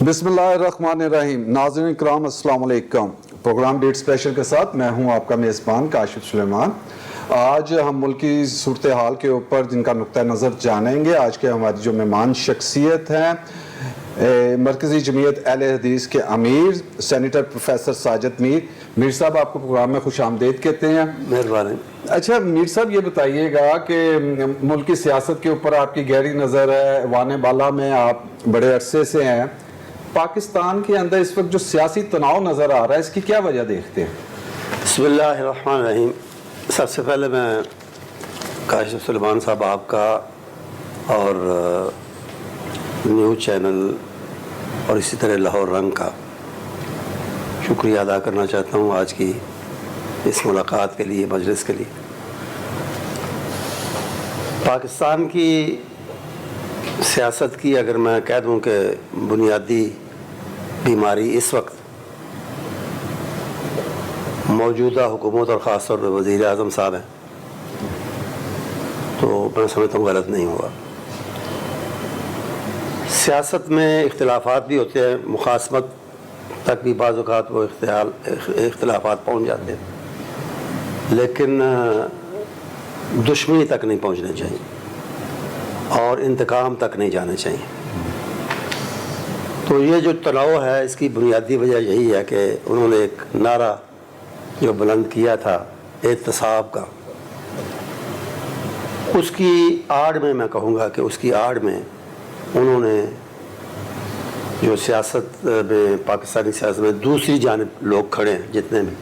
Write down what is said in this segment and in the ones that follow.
بسم اللہ الرحمن الرحیم. ناظرین کرام السلام علیکم. پروگرام ڈیٹ اسپیشل کے ساتھ میں ہوں آپ کا میزبان کاشف سلیمان. آج ہم ملکی صورتحال کے اوپر جن کا نقطہ نظر جانیں گے. آج کے ہماری جو مہمان شخصیت ہیں مرکزی جمعیت اہل حدیث کے امیر سینیٹر پروفیسر ساجد میر. میر صاحب آپ کو پروگرام میں خوش آمدید کہتے ہیں. مہربانی. اچھا میر صاحب یہ بتائیے گا کہ ملکی سیاست کے اوپر آپ کی گہری نظر ہے. ایوان بالا میں آپ بڑے عرصے سے ہیں. پاکستان کے اندر اس وقت جو سیاسی تناؤ نظر آ رہا ہے اس کی کیا وجہ دیکھتے ہیں؟ بسم اللہ الرحمن الرحیم. سب سے پہلے میں کاشف سلیمان صاحب آپ کا اور نیوز چینل اور اسی طرح لاہور رنگ کا شکریہ ادا کرنا چاہتا ہوں آج کی اس ملاقات کے لیے، مجلس کے لیے. پاکستان کی سیاست کی اگر میں کہہ دوں کہ بنیادی بیماری اس وقت موجودہ حکومت اور خاص طور پہ وزیر اعظم صاحب ہیں تو میں سمجھتا ہوں غلط نہیں ہوا. سیاست میں اختلافات بھی ہوتے ہیں، مخاصمت تک بھی بعض اوقات وہ اختلافات پہنچ جاتے ہیں، لیکن دشمنی تک نہیں پہنچنے چاہیے اور انتقام تک نہیں جانے چاہیے. تو یہ جو تناؤ ہے اس کی بنیادی وجہ یہی ہے کہ انہوں نے ایک نعرہ جو بلند کیا تھا احتساب کا، اس کی آڑ میں کہوں گا کہ اس کی آڑ میں انہوں نے جو سیاست میں پاکستانی سیاست میں دوسری جانب لوگ کھڑے ہیں جتنے بھی،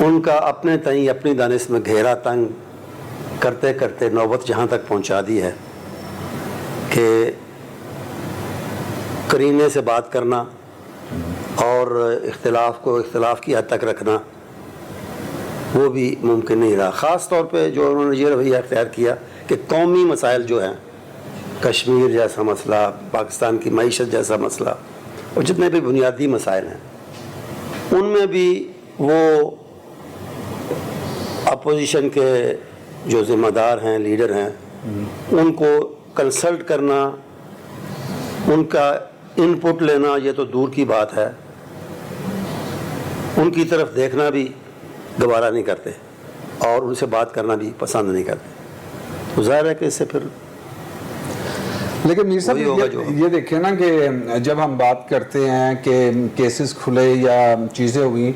ان کا اپنے تئیں اپنی دانش میں گھیرا تنگ کرتے کرتے نوبت جہاں تک پہنچا دی ہے کہ قرینے سے بات کرنا اور اختلاف کو اختلاف کی حد تک رکھنا وہ بھی ممکن نہیں رہا. خاص طور پہ جو انہوں نے یہ رویہ اختیار کیا کہ قومی مسائل جو ہیں، کشمیر جیسا مسئلہ، پاکستان کی معیشت جیسا مسئلہ اور جتنے بھی بنیادی مسائل ہیں، ان میں بھی وہ اپوزیشن کے جو ذمہ دار ہیں، لیڈر ہیں، ان کو کنسلٹ کرنا، ان کا ان پٹ لینا یہ تو دور کی بات ہے، ان کی طرف دیکھنا بھی گوارا نہیں کرتے اور ان سے بات کرنا بھی پسند نہیں کرتے. تو ظاہر ہے کہ اس سے پھر لیکن میر صاحب یہ دیکھیں نا کہ جب ہم بات کرتے ہیں کہ کیسز کھلے یا چیزیں ہوئی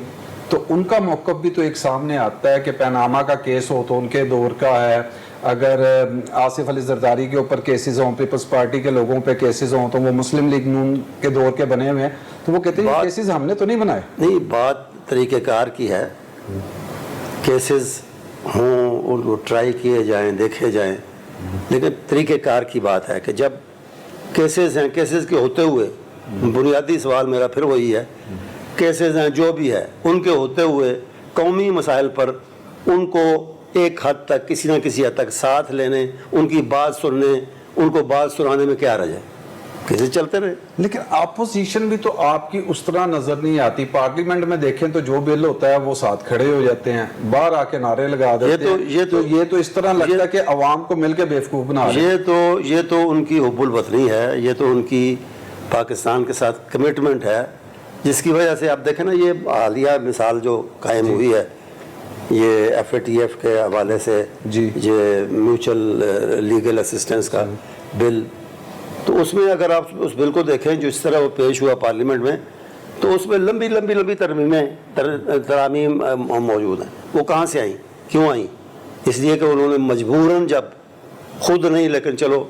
تو ان کا موقف بھی تو ایک سامنے آتا ہے کہ پیناما کا کیس ہو تو ان کے دور کا ہے، اگر آصف علی زرداری کے اوپر کیسز ہوں، پیپلز پارٹی کے لوگوں پہ کیسز ہوں تو وہ مسلم لیگ نون کے دور کے بنے ہوئے ہیں تو وہ کہتے ہیں یہ کیسز ہم نے تو نہیں بنائے. نہیں، بات طریقہ کار کی ہے. کیسز ہوں، ان کو ٹرائی کیے جائیں، دیکھے جائیں، لیکن طریقہ کار کی بات ہے کہ جب کیسز ہیں، کیسز کے ہوتے ہوئے بنیادی سوال میرا پھر وہی ہے، کیسز ہیں جو بھی ہے ان کے ہوتے ہوئے قومی مسائل پر ان کو ایک حد تک کسی نہ کسی حد تک ساتھ لینے، ان کی بات سننے، ان کو بات سنانے میں کیا رجا ہے، کیسے چلتے رہے. لیکن اپوزیشن بھی تو آپ کی اس طرح نظر نہیں آتی. پارلیمنٹ میں دیکھیں تو جو بل ہوتا ہے وہ ساتھ کھڑے ہو جاتے ہیں، باہر آ کے نعرے لگا دیتے ہیں. یہ تو اس طرح لگتا ہے کہ عوام کو مل کے بیوقوف بنا رہے ہیں. یہ تو ان کی حب الوطنی ہے، یہ تو ان کی پاکستان کے ساتھ کمٹمنٹ ہے، جس کی وجہ سے آپ دیکھیں نا یہ حالیہ مثال جو قائم ہوئی ہے یہ FATF کے حوالے سے یہ میوچل لیگل اسسٹنس کا بل، تو اس میں اگر آپ اس بل کو دیکھیں جو اس طرح وہ پیش ہوا پارلیمنٹ میں تو اس میں لمبی لمبی لمبی ترامیم موجود ہیں. وہ کہاں سے آئیں، کیوں آئیں؟ اس لیے کہ انہوں نے مجبوراً، جب خود نہیں لیکن چلو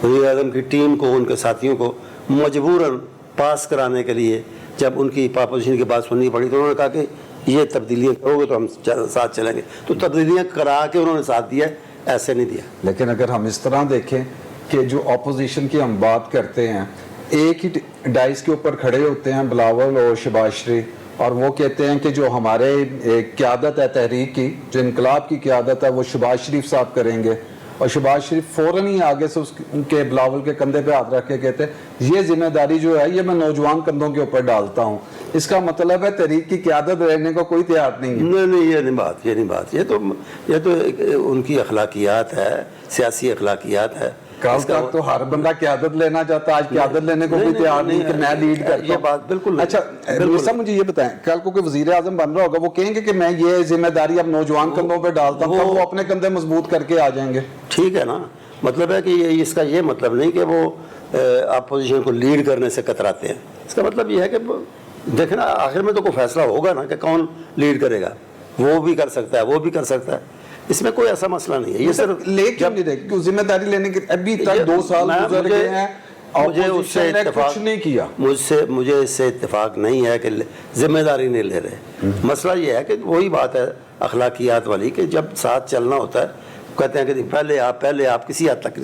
وزیر اعظم کی ٹیم کو، ان کے ساتھیوں کو مجبوراً پاس کرانے کے لیے جب ان کی اپوزیشن کی بات سننی پڑی تو انہوں نے کہا کہ یہ تبدیلیاں کرو گے تو ہم ساتھ چلیں گے. تو تبدیلیاں کرا کے انہوں نے ساتھ دیا، ایسے نہیں دیا. لیکن اگر ہم اس طرح دیکھیں کہ جو اپوزیشن کی ہم بات کرتے ہیں ایک ہی ڈائس کے اوپر کھڑے ہوتے ہیں بلاول اور شہباز شریف، اور وہ کہتے ہیں کہ جو ہمارے قیادت ہے تحریک کی، جو انقلاب کی قیادت ہے وہ شہباز شریف صاحب کریں گے، اور شہباز شریف فوراً ہی آگے سے ان کے بلاول کے کندھے پہ ہاتھ رکھ کے کہتے ہیں یہ ذمہ داری جو ہے یہ میں نوجوان کندھوں کے اوپر ڈالتا ہوں. اس کا مطلب ہے تحریک کی قیادت رہنے کو کوئی تیار نہیں ہے. نہیں، یہ نہیں بات. یہ تو ان کی اخلاقیات ہے، سیاسی اخلاقیات ہے. کل تک تو ہر بندہ قیادت لینا چاہتا ہے, آج قیادت لینے کو بھی تیار نہیں کہ میں لیڈ کرتا ہوں. یہ بات بالکل نہیں. اچھا صاحب مجھے یہ بتائیں, کل کو کوئی وزیر اعظم بن رہا ہوگا, وہ کہیں گے کہ میں یہ ذمہ داری اب نوجوان کندھوں پہ ڈالتا ہوں, وہ اپنے کندھے مضبوط کر کے آ جائیں گے. ٹھیک ہے نا, مطلب ہے کہ اس کا یہ مطلب نہیں کہ وہ اپوزیشن کو لیڈ کرنے سے کتراتے ہیں. اس کا مطلب یہ ہے کہ دیکھیں نا, آخر میں تو کوئی فیصلہ ہوگا نا کہ کون لیڈ کرے گا. وہ بھی کر سکتا ہے, وہ بھی کر سکتا ہے, اس میں کوئی ایسا مسئلہ نہیں ہے. یہ صرف لے کیوں نہیں رہے, کیوں ذمہ داری لینے کے ابھی تک 2 سال گزر گئے ہیں, مجھے اس سے اتفاق نہیں کیا, مجھے اس سے اتفاق نہیں ہے کہ ذمہ داری نہیں لے رہے. مسئلہ یہ ہے کہ وہی بات ہے اخلاقیات والی, کہ جب ساتھ چلنا ہوتا ہے کہتے ہیں کہ پہلے آپ کسی حد تک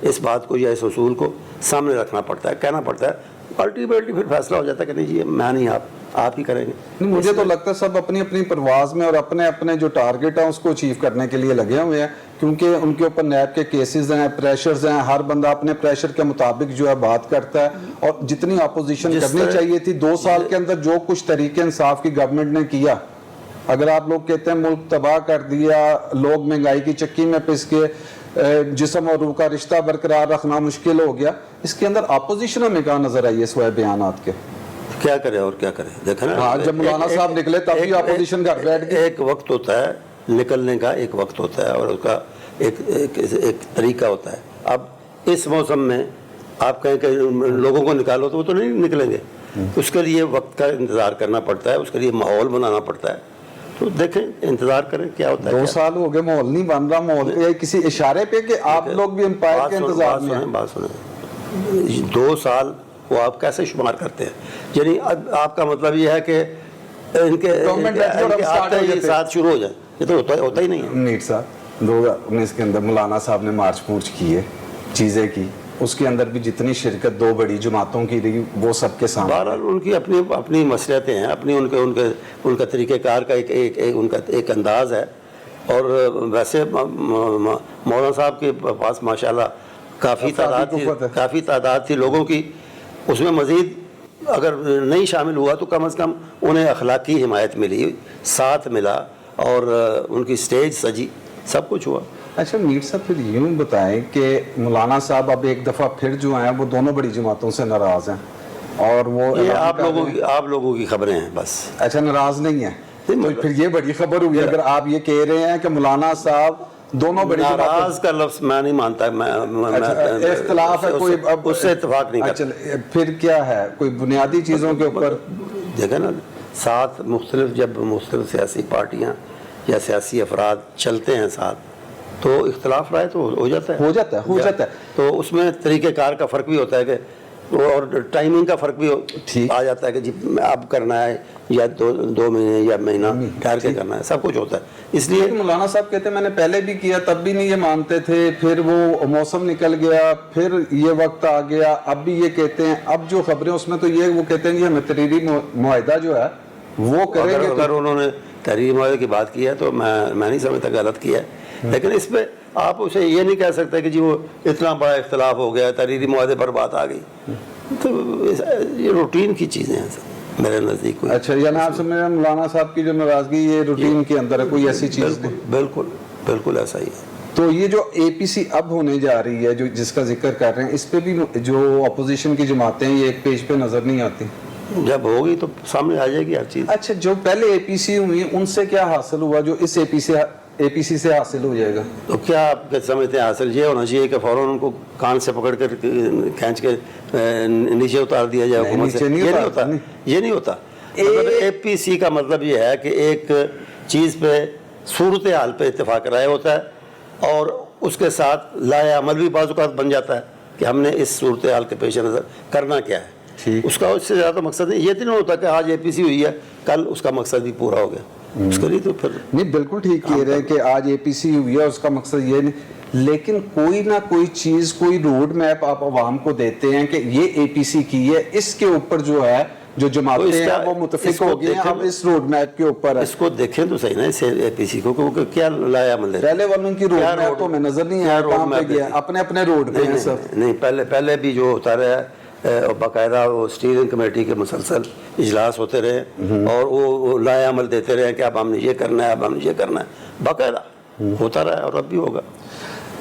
اس بات کو یا اس اصول کو سامنے رکھنا پڑتا ہے, کہنا پڑتا ہے. الٹیمیٹلی پھر فیصلہ ہو جاتا ہے کہ نہیں جی میں نہیں, آپ ہی کریں گے. مجھے تو لگتا ہے سب اپنی اپنی پرواز میں اور اپنے اپنے جو ٹارگٹ ہیں اس کو اچیو کرنے کے لیے لگے ہوئے ہیں, کیونکہ ان کے اوپر نیب کے کیسز ہیں, پریشرز ہیں, ہر بندہ اپنے پریشر کے مطابق جو ہے بات کرتا ہے. اور جتنی اپوزیشن کرنی چاہیے تھی 2 سال کے اندر, جو کچھ طریق انصاف کی گورنمنٹ نے کیا, اگر آپ لوگ کہتے ہیں ملک تباہ کر دیا, لوگ مہنگائی کی چکی میں پس کے, جسم اور روح کا رشتہ برقرار رکھنا مشکل ہو گیا, اس کے اندر اپوزیشن ہمیں کہاں نظر آئی ہے سوائے بیانات کے؟ کیا کرے اور کیا کرے, دیکھیں نا جب مولانا صاحب نکلے تب بھی اپوزیشن گھر بیٹھ گئی. ایک وقت ہوتا ہے نکلنے کا, ایک وقت ہوتا ہے اور اس کا ایک طریقہ ہوتا ہے. اب اس موسم میں آپ کہیں کہ لوگوں کو نکالو تو وہ تو نہیں نکلیں گے, اس کے لیے وقت کا انتظار کرنا پڑتا ہے, اس کے لیے ماحول بنانا پڑتا ہے. تو دیکھیں انتظار کریں کیا ہوتا ہے. 2 سال ہو گئے, ماحول نہیں بن رہا. ماحول کسی اشارے پہ کہ آپ لوگ بھی امپائر کے انتظار میں ہیں. بات سنیں, 2 سال وہ آپ کیسے شمار کرتے ہیں؟ یعنی آپ کا مطلب یہ ہے کہ ان کے ساتھ شروع ہو جائے, یہ تو ہوتا ہی نہیں ہے. نیٹ صاحب 2019 کے اندر مولانا صاحب نے مارچ پورچ کیے, چیزیں کی, اس کے اندر بھی جتنی شرکت 2 بڑی جماعتوں کی رہی وہ سب کے سامنے. بہرحال ان کی اپنی مصلحتیں ہیں, اپنی ان کا طریقہ کار کا ایک انداز ہے. اور ویسے مولانا صاحب کے پاس ماشاءاللہ کافی تعداد تھی لوگوں کی, اس میں مزید اگر نہیں شامل ہوا تو کم از کم انہیں اخلاقی حمایت ملی, ساتھ ملا, اور ان کی سٹیج سجی, سب کچھ ہوا. اچھا میر صاحب پھر یوں بتائیں کہ مولانا صاحب اب ایک دفعہ پھر جو ہیں وہ دونوں بڑی جماعتوں سے ناراض ہیں, اور وہ یہ آپ لوگوں کی خبریں ہیں بس. اچھا ناراض نہیں ہیں, تو پھر یہ بڑی خبر ہوئی اگر آپ یہ کہہ رہے ہیں کہ مولانا صاحب دونوں بڑی جماعتوں. ناراض کا لفظ میں نہیں مانتا, اختلاف ہے کوئی, اس سے اتفاق نہیں کرتا. پھر کیا ہے, کوئی بنیادی چیزوں کے اوپر دیکھیں نا, ساتھ جب مختلف سیاسی پارٹیاں یا سیاسی افراد چلتے ہیں ساتھ, تو اختلاف رائے تو ہو جاتا ہے. تو اس میں طریقہ کار کا فرق بھی ہوتا ہے کہ, اور ٹائمنگ کا فرق بھی آ جاتا ہے کہ جی اب کرنا ہے یا 2 مہینے یا مہینہ ٹھہر کے کرنا ہے, سب کچھ ہوتا ہے. اس لیے مولانا صاحب کہتے ہیں میں نے پہلے بھی کیا, تب بھی نہیں یہ مانتے تھے, پھر وہ موسم نکل گیا, پھر یہ وقت آ گیا, اب بھی یہ کہتے ہیں. اب جو خبریں اس میں تو یہ وہ کہتے ہیں کہ ہمیں تحریری معاہدہ جو ہے وہ کریں گے. اگر انہوں نے تحریری معاہدے کی بات کی ہے تو میں نہیں سمجھتا غلط کیا ہے, لیکن اس پہ آپ اسے یہ نہیں کہہ سکتے کہ جی وہ اتنا بڑا اختلاف ہو گیا, تحریری معاہدے پر بات آ گئی. تو یہ روٹین کی چیزیں ہیں میرے نزدیک. اچھا یعنی آپ سے میرے مولانا صاحب کی جو ناراضگی یہ روٹین کے اندر ہے, کوئی ایسی چیز نہیں؟ بالکل ایسا ہی ہے. تو یہ جو اے پی سی اب ہونے جا رہی ہے, جو جس کا ذکر کر رہے ہیں, اس پہ بھی جو اپوزیشن کی جماعتیں ہیں یہ ایک پیج پہ نظر نہیں آتی. جب ہوگی تو سامنے آ جائے گی ہر چیز. اچھا جو پہلے اے پی سی ہوئی ان سے کیا حاصل ہوا جو اس اے پی سی سے حاصل ہو جائے گا؟ تو کیا آپ سمجھتے ہیں حاصل یہ ہونا چاہیے کہ فوراً ان کو کان سے پکڑ کر کھینچ کے نیچے اتار دیا جائے حکومت سے؟ یہ نہیں ہوتا. اے پی سی کا مطلب یہ ہے کہ ایک چیز پہ صورتحال پہ اتفاق رائے ہوتا ہے, اور اس کے ساتھ لائے عمل بھی بعض اوقات بن جاتا ہے کہ ہم نے اس صورتحال کے پیش نظر کرنا کیا ہے. اس کا اس سے زیادہ مقصد نہیں, یہ تو نہیں ہوتا کہ آج اے پی سی ہوئی ہے کل اس کا مقصد بھی پورا ہو گیا. اس کے لیے تو پھر نہیں, بالکل ٹھیک کہہ رہے ہیں کہ آج اے پی سی ہوئی ہے اس کا مقصد یہ نہیں, لیکن کوئی نہ کوئی چیز, کوئی روڈ میپ آپ عوام کو دیتے ہیں کہ یہ اے پی سی کی ہے, اس کے اوپر جو ہے جو جماعتیں ہیں وہ متفق ہو گئی ہیں, ہم اس روڈ میپ کے اوپر ہیں. اس کو دیکھیں تو صحیح نا اس اے پی سی کو کہ کیا لایا عمل ہے. پہلے والوں کی روڈ میپ تو ہمیں نظر نہیں آیا کہاں پہ گیا, اپنے اپنے روڈ پہ ہیں سب. نہیں, پہلے بھی جو ہوتا رہا باقاعدہ وہ اسٹیئرنگ کمیٹی کے مسلسل اجلاس ہوتے رہے, اور وہ لائے عمل دیتے رہے کہ اب ہم نے یہ کرنا ہے, اب ہم نے یہ کرنا ہے, باقاعدہ ہوتا رہا ہے اور اب بھی ہوگا.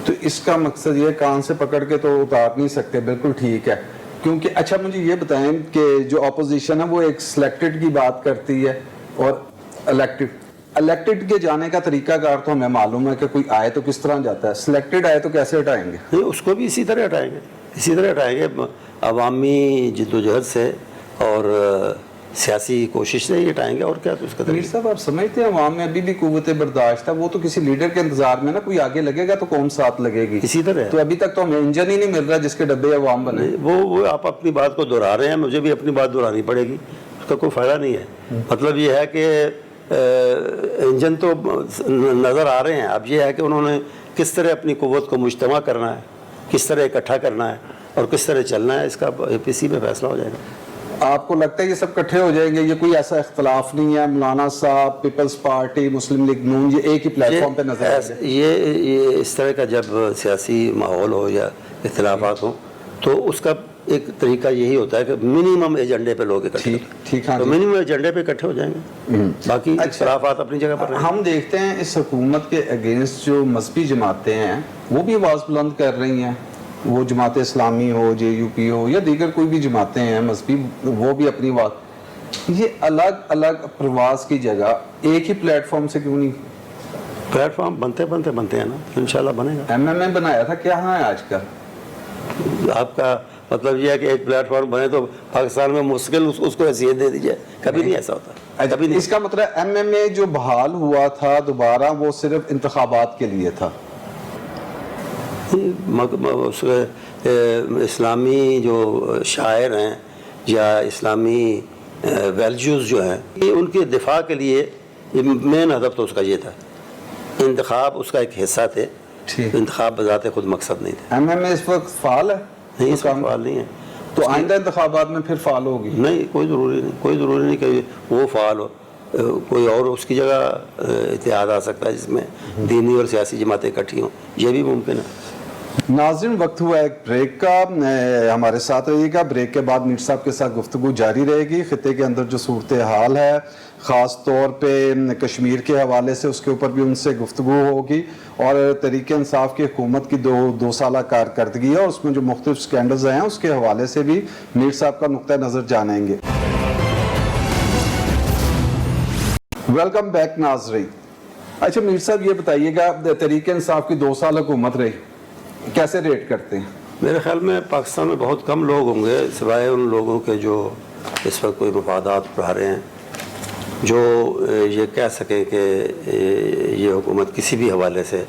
تو اس کا مقصد یہ کان سے پکڑ کے تو اتار نہیں سکتے, بالکل ٹھیک ہے. کیونکہ اچھا مجھے یہ بتائیں کہ جو اپوزیشن ہے وہ ایک سلیکٹڈ کی بات کرتی ہے اور الیکٹڈ کے جانے کا طریقہ کار تو ہمیں معلوم ہے کہ کوئی آئے تو کس طرح جاتا ہے, سلیکٹڈ آئے تو کیسے ہٹائیں گے؟ نہیں, اس کو بھی اسی طرح ہٹائیں گے عوامی جدوجہد سے اور سیاسی کوشش سے ہی ہٹائیں گے, اور کیا. تو اس کا میر صاحب آپ سمجھتے ہیں عوام میں ابھی بھی قوت برداشت ہے؟ وہ تو کسی لیڈر کے انتظار میں نا, کوئی آگے لگے گا تو قوم ساتھ لگے گی. اسی طرح تو ابھی تک تو ہمیں انجن ہی نہیں مل رہا جس کے ڈبے عوام بنے. وہ آپ اپنی بات کو دہرا رہے ہیں, مجھے بھی اپنی بات دہرانی پڑے گی, اس کا کوئی فائدہ نہیں ہے. مطلب یہ ہے کہ انجن تو نظر آ رہے ہیں, اب یہ ہے کہ انہوں نے کس طرح اپنی قوت کو مجتمع کرنا ہے, کس طرح اکٹھا کرنا ہے اور کس طرح چلنا ہے, اس کا APC میں فیصلہ ہو جائے گا. آپ کو لگتا ہے یہ سب کٹھے ہو جائیں گے؟ یہ کوئی ایسا اختلاف نہیں ہے, مولانا صاحب, پیپلز پارٹی, مسلم لیگ نون, یہ ایک ہی پلیٹ فارم پہ نظر آئے گا؟ یہ اس طرح کا جب سیاسی ماحول ہو یا اختلافات ہوں تو اس کا ایک طریقہ یہی ہوتا ہے کہ منیمم ایجنڈے پہ لوگ اکٹھے ٹھیک. تو منیمم ایجنڈے پہ اکٹھے ہو جائیں گے, باقی اختلافات اپنی جگہ پر. ہم دیکھتے ہیں اس حکومت کے اگینسٹ جو مذہبی جماعتیں ہیں وہ بھی آواز بلند کر رہی ہیں, وہ جماعت اسلامی ہو, JUP ہو یا دیگر کوئی بھی جماعتیں ہیں مذہبی, وہ بھی اپنی بات. یہ الگ الگ پرواز کی جگہ ایک ہی پلیٹ فارم سے کیوں نہیں؟ پلیٹ فارم بنتے ہیں نا, انشاءاللہ بنے گا. MMA بنایا تھا, کیا ہے آج کل؟ آپ کا مطلب یہ ہے کہ ایک پلیٹ فارم بنے تو پاکستان میں مستقل اس کو حیثیت دے دیجیے, کبھی نہیں ایسا ہوتا, کبھی نہیں. اس کا مطلب MMA جو بحال ہوا تھا دوبارہ وہ صرف انتخابات کے لیے تھا؟ اسلامی جو شاعر ہیں یا اسلامی ویلیوز جو ہیں, یہ ان کے دفاع کے لیے مین ہدف تو اس کا یہ تھا. انتخاب اس کا ایک حصہ تھے, انتخاب بذات خود مقصد نہیں تھے. MMA اس وقت فعال ہے؟ نہیں, اس وقت فعال نہیں ہے. تو آئندہ انتخابات میں پھر فعال ہوگی؟ نہیں, کوئی ضروری نہیں کہ وہ فعال ہو, کوئی اور اس کی جگہ اتحاد آ سکتا ہے جس میں دینی اور سیاسی جماعتیں اکٹھی ہوں, یہ بھی ممکن ہے. ناظرین وقت ہوا ایک بریک کا, ہمارے ساتھ رہیے گا. بریک کے بعد میر صاحب کے ساتھ گفتگو جاری رہے گی. خطے کے اندر جو صورتحال ہے خاص طور پہ کشمیر کے حوالے سے, اس کے اوپر بھی ان سے گفتگو ہوگی, اور تحریک انصاف کی حکومت کی دو سالہ کارکردگی ہے اور اس میں جو مختلف سکینڈلز ہیں اس کے حوالے سے بھی میر صاحب کا نقطہ نظر جانیں گے. ویلکم بیک ناظرین. اچھا میر صاحب یہ بتائیے گا, تحریک انصاف کی 2 سال حکومت رہی, کیسے ریٹ کرتے ہیں؟ میرے خیال میں پاکستان میں بہت کم لوگ ہوں گے سوائے ان لوگوں کے جو اس وقت کوئی مفادات اٹھا رہے ہیں, جو یہ کہہ سکیں کہ یہ حکومت کسی بھی حوالے سے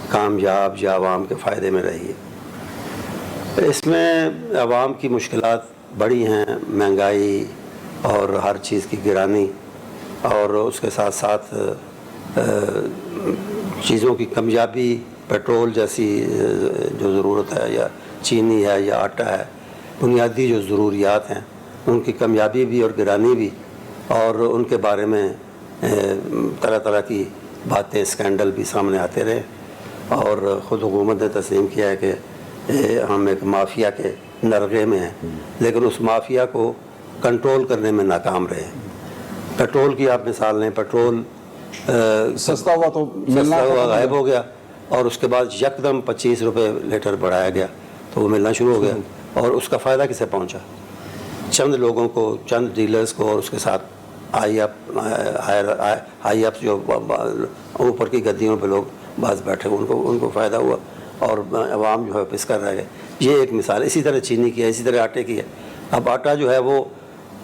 کامیاب یا عوام کے فائدے میں رہی ہے. اس میں عوام کی مشکلات بڑی ہیں, مہنگائی اور ہر چیز کی گرانی, اور اس کے ساتھ ساتھ چیزوں کی کمیابی, پیٹرول جیسی جو ضرورت ہے یا چینی ہے یا آٹا ہے, بنیادی جو ضروریات ہیں ان کی کمیابی بھی اور گرانی بھی, اور ان کے بارے میں طرح طرح کی باتیں, اسکینڈل بھی سامنے آتے رہے, اور خود حکومت نے تسلیم کیا ہے کہ ہم ایک مافیا کے نرغے میں ہیں, لیکن اس مافیا کو کنٹرول کرنے میں ناکام رہے. پیٹرول کی آپ مثال لیں, پیٹرول سستا ہوا تو غائب ہو گیا, اور اس کے بعد یکدم 25 روپے لیٹر بڑھایا گیا تو وہ ملنا شروع ہو گیا, اور اس کا فائدہ کسے پہنچا؟ چند لوگوں کو, چند ڈیلرز کو, اور اس کے ساتھ ہائی اپ جو اوپر کی گدیوں پہ لوگ بعض بیٹھے ان کو فائدہ ہوا, اور عوام جو ہے پس کر رہ گئے. یہ ایک مثال. اسی طرح چینی کی ہے, اسی طرح آٹے کی ہے. اب آٹا جو ہے وہ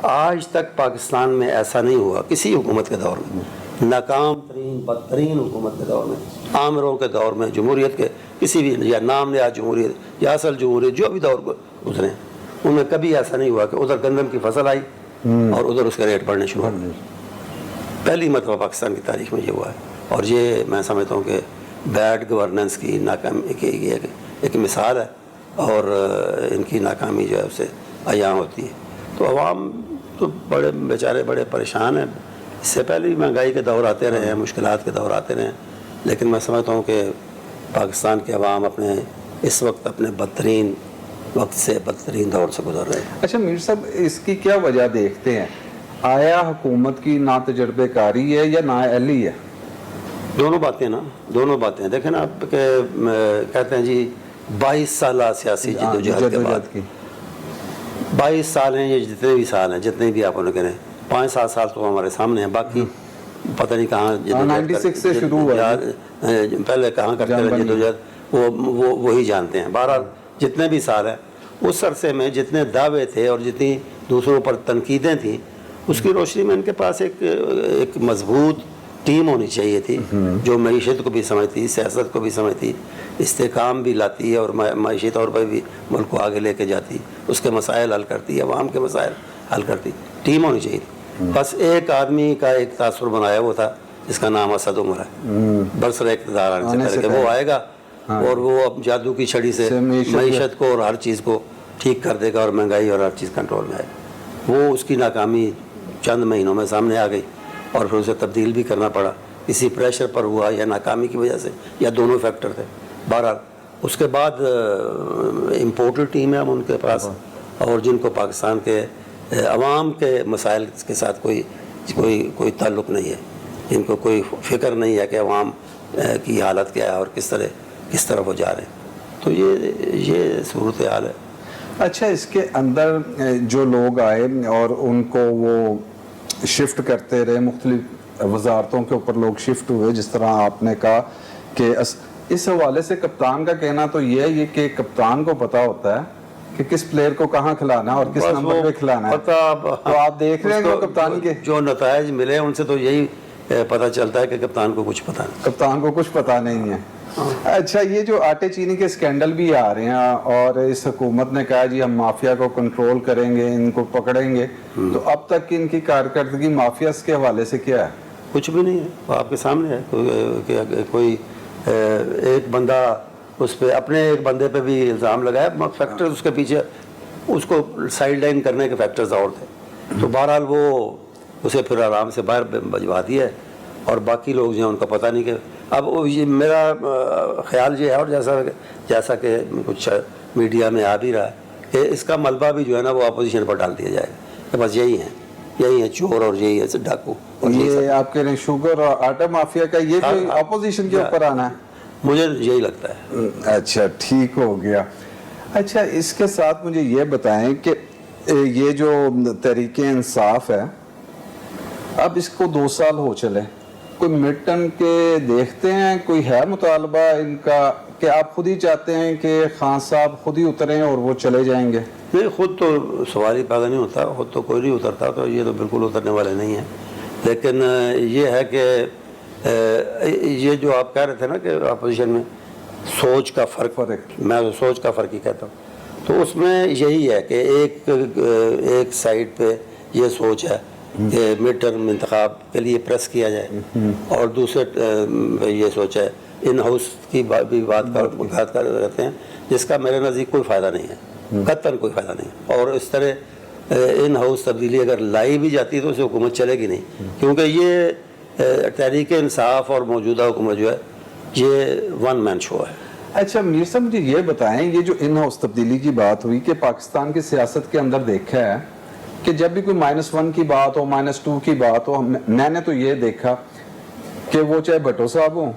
آج تک پاکستان میں ایسا نہیں ہوا کسی حکومت کے دور میں, ناکام ترین بدترین حکومت کے دور میں, عامروں کے دور میں, جمہوریت کے کسی بھی, یا نام نہاد جمہوریت یا اصل جمہوریت, جو بھی دور گزرے ہیں ان میں کبھی ایسا نہیں ہوا کہ ادھر گندم کی فصل آئی اور ادھر اس کے ریٹ بڑھنے شروع ہو گئے. پہلی مرتبہ پاکستان کی تاریخ میں یہ ہوا ہے, اور یہ میں سمجھتا ہوں کہ بیڈ گورننس کی ناکامی کی ایک مثال ہے, اور ان کی ناکامی جو ہے اسے عیاں ہوتی ہے. تو عوام تو بڑے بیچارے بڑے پریشان ہیں. اس سے پہلے بھی مہنگائی کے دور آتے رہے ہیں, مشکلات کے دور آتے رہے ہیں, لیکن میں سمجھتا ہوں کہ پاکستان کے عوام اس وقت اپنے بدترین وقت سے بدترین دور سے گزر رہے ہیں. اچھا میر صاحب, اس کی کیا وجہ دیکھتے ہیں؟ آیا حکومت کی نا تجربے کاری ہے یا نا اہلی ہے؟ دونوں باتیں نا، دونوں باتیں دیکھیں نا آپ کہ کہتے ہیں جی 22 سالہ سیاسی جدوجہد کے بعد، 22 سال ہیں، یہ جتنے بھی سال ہیں، جتنے بھی آپ انہوں کہنے 5-7 سال تو ہمارے سامنے ہیں، باقی پتہ نہیں کہاں 96 سے شروع ہوا، پہلے کہاں کرتے رہے جدوجہد، وہ وہی جانتے ہیں۔ بہرحال جتنے بھی سال ہیں، اس عرصے میں جتنے دعوے تھے اور جتنی دوسروں پر تنقیدیں تھیں، اس کی روشنی میں ان کے پاس ایک مضبوط ٹیم ہونی چاہیے تھی جو معیشت کو بھی سمجھتی، سیاست کو بھی سمجھتی، استحکام بھی لاتی ہے اور معاشی طور پر بھی ملک کو آگے لے کے جاتی، اس کے مسائل حل کرتی، عوام کے مسائل حل کرتی، ٹیم ہونی چاہیے تھی۔ بس ایک آدمی کا ایک تاثر بنایا وہ تھا جس کا نام اسد عمر ہے، برسر اقتدار آنے سے پہلے کہ وہ آئے گا اور وہ اب جادو کی چھڑی سے معیشت کو اور ہر چیز کو ٹھیک کر دے گا اور مہنگائی اور ہر چیز کنٹرول میں آئے گا۔ وہ اس کی ناکامی چند مہینوں میں سامنے آ گئی اور پھر اسے تبدیل بھی کرنا پڑا، کسی پریشر پر ہوا یا ناکامی کی وجہ سے یا دونوں فیکٹر تھے۔ بہرحال اس کے بعد امپورٹڈ ٹیم ہے ہم ان کے پاس، اور جن کو پاکستان کے عوام کے مسائل کے ساتھ کوئی تعلق نہیں ہے، جن کو کوئی فکر نہیں ہے کہ عوام کی حالت کیا ہے اور کس طرف وہ جا رہے ہیں۔ تو یہ صورتحال ہے۔ اچھا، اس کے اندر جو لوگ آئے اور ان کو وہ شفٹ کرتے رہے، مختلف وزارتوں کے اوپر لوگ شفٹ ہوئے، جس طرح آپ نے کہا کہ اس حوالے سے کپتان کا کہنا تو یہ ہے کہ کپتان کو پتا ہوتا ہے کہ کس پلیئر کو کہاں کھلانا ہے اور کس نمبر پہ کھلانا ہے، تو آپ دیکھ رہے ہیں کہ کپتانی کے جو نتائج ملے ان سے تو یہی پتہ چلتا ہے کہ کپتان کو کچھ پتا نہیں، کپتان کو کچھ پتا نہیں ہے۔ اچھا، یہ جو آٹے چینی کے اسکینڈل بھی آ رہے ہیں اور اس حکومت نے کہا جی ہم مافیا کو کنٹرول کریں گے، ان کو پکڑیں گے، تو اب تک ان کی کارکردگی مافیاز کے حوالے سے کیا ہے؟ کچھ بھی نہیں ہے، وہ آپ کے سامنے ہے کہ کوئی ایک بندہ اس پہ اپنے ایک بندے پہ بھی الزام لگایا، فیکٹرز اس کے پیچھے اس کو سائڈ لائن کرنے کے فیکٹرز اور تھے، تو بہرحال وہ اسے پھر آرام سے باہر بھجوا دیا ہے، اور باقی لوگ جو ہیں ان کا پتہ نہیں کہ اب یہ میرا خیال یہ ہے، اور جیسا کہ کچھ میڈیا میں آ بھی رہا ہے کہ اس کا ملبہ بھی جو ہے نا وہ اپوزیشن پر ڈال دیا جائے گا کہ بس یہی ہے چور اور یہی ہے ڈاکو۔ یہ آپ کہہ رہے ہیں شوگر اور آٹا مافیا کا یہ کوئی اپوزیشن کے اوپر آنا ہے؟ مجھے یہی لگتا ہے۔ اچھا، ٹھیک ہو گیا۔ اچھا، اس کے ساتھ مجھے یہ بتائیں کہ یہ جو تحریک انصاف ہے، اب اس کو 2 سال ہو چلے، کوئی مڈ ٹرم کے دیکھتے ہیں، کوئی ہے مطالبہ ان کا کہ آپ خود ہی چاہتے ہیں کہ خان صاحب خود ہی اتریں اور وہ چلے جائیں گے؟ نہیں، خود تو سوال ہی پیدا نہیں ہوتا، خود تو کوئی نہیں اترتا، تو یہ تو بالکل اترنے والے نہیں ہیں، لیکن یہ ہے کہ یہ جو آپ کہہ رہے تھے نا کہ اپوزیشن میں سوچ کا فرق، میں سوچ کا فرق ہی کہتا ہوں، تو اس میں یہی ہے کہ ایک سائڈ پہ یہ سوچ ہے کہ مڈ ٹرم انتخاب کے لیے پریس کیا جائے، اور دوسرے یہ سوچ ہے ان ہاؤس کی بھی بات کر رہتے ہیں، جس کا میرے نزدیک کوئی فائدہ نہیں ہے، قطعاً کوئی فائدہ نہیں، اور اس طرح ان ہاؤس تبدیلی اگر لائی بھی جاتی ہے تو اسے حکومت چلے گی نہیں، کیونکہ یہ تحریک انصاف اور موجودہ حکومت جو ہے یہ ون مین شو ہے۔ اچھا میر صاحب، مجھے یہ بتائیں، یہ جو ان ہاؤس تبدیلی کی بات ہوئی کہ پاکستان کی سیاست کے اندر دیکھا ہے کہ جب بھی کوئی -1 کی بات ہو، -2 کی بات ہو، میں نے تو یہ دیکھا کہ وہ چاہے بھٹو صاحب ہوں،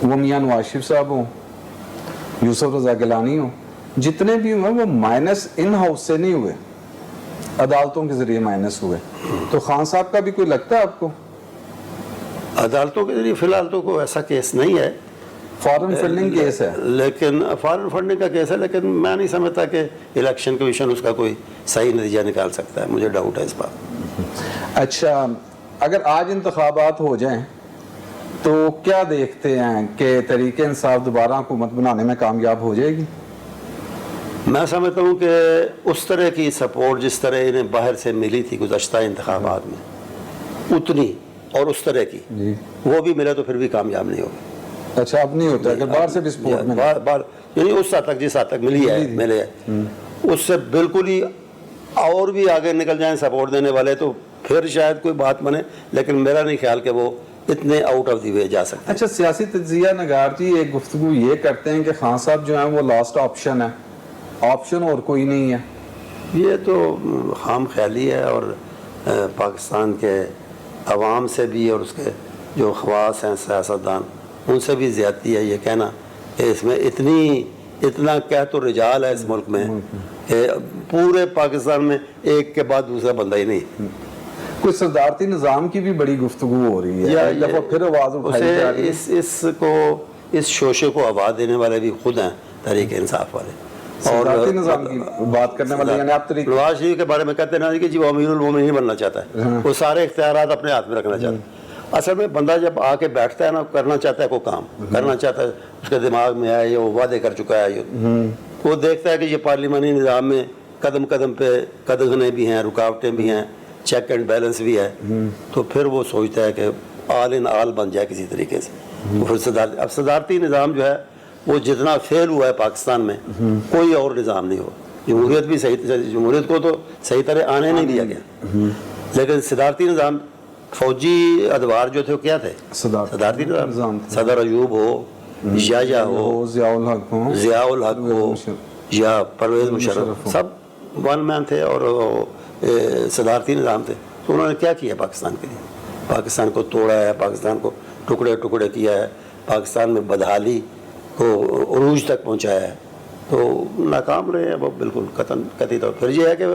وہ میاں نواز شریف صاحب ہوں، یوسف رضا گیلانی ہوں، جتنے بھی ہوئے وہ مائنس ان ہاؤس سے نہیں ہوئے، عدالتوں کے ذریعے مائنس ہوئے۔ تو خان صاحب کا بھی کوئی لگتا ہے آپ کو؟ عدالتوں کے ذریعے فی الحال تو کوئی ایسا کیس نہیں ہے، فارن فنڈنگ کیس ہے، لیکن فارن فنڈنگ کا کیس ہے، لیکن میں نہیں سمجھتا کہ الیکشن کمیشن اس کا کوئی صحیح نتیجہ نکال سکتا ہے، مجھے ڈاؤٹ ہے اس بات۔ اچھا، اگر آج انتخابات ہو جائیں تو کیا دیکھتے ہیں کہ تحریک انصاف دوبارہ حکومت بنانے میں کامیاب ہو جائے گی؟ میں سمجھتا ہوں کہ اس طرح کی سپورٹ جس طرح انہیں باہر سے ملی تھی گزشتہ انتخابات میں، اتنی اور اس طرح کی وہ بھی ملے تو پھر بھی کامیاب نہیں ہوگی۔ اچھا، اب نہیں ہوتا اگر باہر سے بھی سپورٹ ملے، یعنی اس حد تک جس حد تک ملی ہے ملے ہے، اس سے بالکل ہی اور بھی آگے نکل جائیں سپورٹ دینے والے تو پھر شاید کوئی بات بنے، لیکن میرا نہیں خیال کہ وہ اتنے آؤٹ آف دی وے جا سکتے۔ اچھا، سیاسی تجزیہ نگار جی ایک گفتگو یہ کرتے ہیں کہ خان صاحب جو ہیں وہ لاسٹ آپشن ہے، آپشن اور کوئی نہیں ہے۔ یہ تو خام خیالی ہے، اور پاکستان کے عوام سے بھی اور اس کے جو خواص ہیں سیاستدان ان سے بھی زیادتی ہے یہ کہنا کہ اس میں اتنا قحط و رجال ہے اس ملک میں کہ پورے پاکستان میں ایک کے بعد دوسرا بندہ ہی نہیں. کوئی صدارتی نظام کی بھی بڑی گفتگو ہو رہی ہے, ایک دفعہ پھر آواز اٹھائی جا رہی ہے. اس شوشے کو آواز دینے والے بھی خود ہیں تحریک انصاف والے. صدارتی نظام کی بات کرنے والے یعنی آپ نواز شریف کے بارے میں کہتے ہیں نا کہ جی وہ امیر المومنین بننا چاہتا ہے, وہ سارے اختیارات اپنے ہاتھ میں رکھنا چاہتا ہے. اصل میں بندہ جب آ کے بیٹھتا ہے نا, کرنا چاہتا ہے کوئی کام کرنا چاہتا ہے, اس کے دماغ میں ہے یہ وہ وعدے کر چکا ہے, وہ دیکھتا ہے کہ یہ پارلیمانی نظام میں قدم قدم پہ قدغنیں بھی ہیں, رکاوٹیں بھی ہیں, چیک اینڈ بیلنس بھی ہے, تو پھر وہ سوچتا ہے کہ آل ان آل بن جائے کسی طریقے سے. اب صدارتی نظام جو ہے وہ جتنا فیل ہوا ہے پاکستان میں کوئی اور نظام نہیں ہوا. جمہوریت بھی جمہوریت کو تو صحیح طرح آنے نہیں دیا گیا, لیکن صدارتی نظام فوجی ادوار جو تھے وہ کیا تھے؟ صدارتی نظام. صدر ایوب ہو, یحییٰ ہو, ضیاء الحق ہو یا پرویز مشرف, سب ون مین تھے اور صدارتی نظام تھے. تو انہوں نے کیا کیا پاکستان کے لیے؟ پاکستان کو توڑا ہے, پاکستان کو ٹکڑے ٹکڑے کیا ہے, پاکستان میں بدحالی کو عروج تک پہنچایا ہے. تو ناکام رہے ہیں وہ بالکل قطعی طور. پھر یہ ہے کہ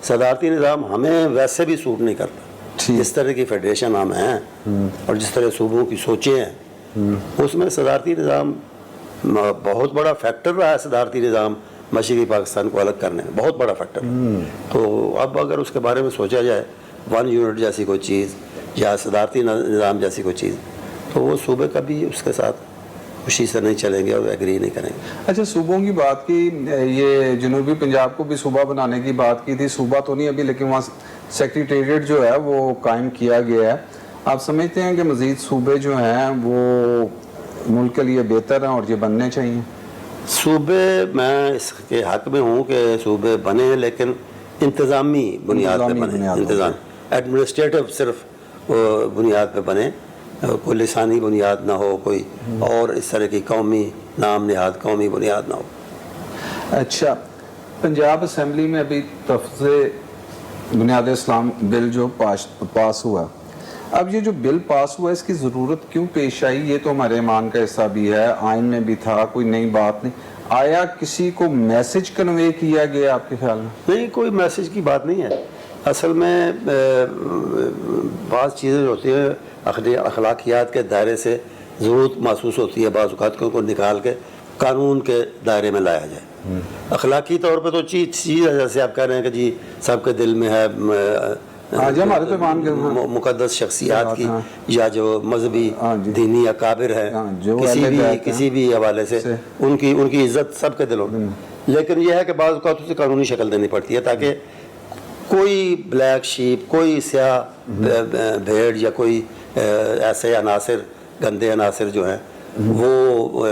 صدارتی نظام ہمیں ویسے بھی سوٹ نہیں کرتا. جس طرح کی فیڈریشن ہم ہیں اور جس طرح صوبوں کی سوچیں ہیں, اس میں صدارتی نظام بہت بڑا فیکٹر رہا ہے. صدارتی نظام مشرقی پاکستان کو الگ کرنے میں بہت بڑا فیکٹر ہے. تو اب اگر اس کے بارے میں سوچا جائے ون یونٹ جیسی کوئی چیز یا صدارتی نظام جیسی کوئی چیز, تو وہ صوبے کا بھی اس کے ساتھ خوشی سے نہیں چلیں گے اور ایگری نہیں کریں گے. اچھا, صوبوں کی بات کی, یہ جنوبی پنجاب کو بھی صوبہ بنانے کی بات کی تھی. صوبہ تو نہیں ابھی, لیکن وہاں سیکریٹریٹ جو ہے وہ قائم کیا گیا ہے. آپ سمجھتے ہیں کہ مزید صوبے جو ہیں وہ ملک کے لیے بہتر ہیں اور یہ بننے چاہیے؟ صوبے میں اس کے حق میں ہوں کہ صوبے بنے, لیکن انتظامی بنیاد پہ بنے. انتظام ایڈمنسٹریٹو صرف بنیاد پہ بنے, کوئی لسانی بنیاد نہ ہو, کوئی اور اس طرح کی قومی نام نہاد قومی بنیاد نہ ہو. اچھا, پنجاب اسمبلی میں ابھی تفض بنیاد اسلام بل جو پاس ہوا, اب یہ جو بل پاس ہوا اس کی ضرورت کیوں پیش آئی؟ یہ تو ہمارے ایمان کا حصہ بھی ہے, آئین میں بھی تھا, کوئی نئی بات نہیں. آیا کسی کو میسج کنوے کیا گیا آپ کے خیال میں؟ نہیں, کوئی میسج کی بات نہیں ہے. اصل میں بعض چیزیں ہوتی ہیں اخلاقیات کے دائرے سے ضرورت محسوس ہوتی ہے بعض اوقات کو نکال کے قانون کے دائرے میں لایا جائے. اخلاقی طور پہ تو چیز ہے, جیسے آپ کہہ رہے ہیں کہ جی سب کے دل میں ہے مقدس شخصیات کی یا جو مذہبی دینی اکابر ہیں کسی بھی حوالے سے ان کی عزت سب کے دلوں میں, لیکن یہ ہے کہ بعض اوقات اسے قانونی شکل دینی پڑتی ہے تاکہ کوئی بلیک شیپ, کوئی سیاہ بھیڑ یا کوئی ایسے عناصر, گندے عناصر جو ہیں وہ